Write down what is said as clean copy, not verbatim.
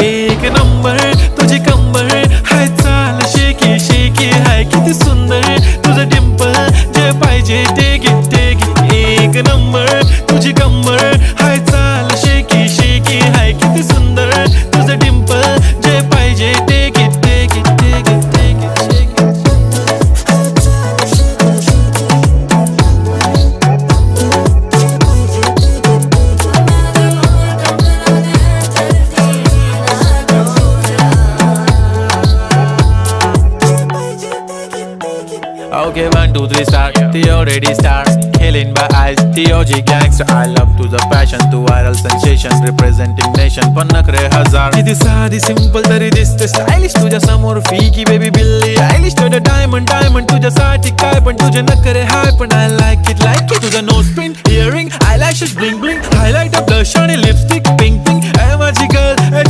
एक नंबर तुझी कंबर हाय, चाल शेकी शेकी हाय, किती सुंदर तुझं डिंपल, जे पाहिजे ते घे ते घे. एक नंबर तुझी कंबर हाय, चाल शेकी शेकी हाय, किती सुंदर तुझं डिंपल, जे पाहिजे ते घे ते घे ते घे ते घे. Okay, 1, 2, 3 start. The already start. Killing by eyes. The OG gangster. I love to the passion, to viral sensation, representing nation. पण नखरे हजार. किती साधी सिंपल तरी दिसते स्टायलिश तुझ्या समोर फीकी बेबी बिल्ली आयलिश. तुझं डायमंड डायमंड तुझ्यासाठी काय, पण तुझे नखरे हाय, पण I like it तुझं nose pin earring eyelashes bling bling highlight blush आणि लिपस्टिक पिंक पिंक. माझी गर्ल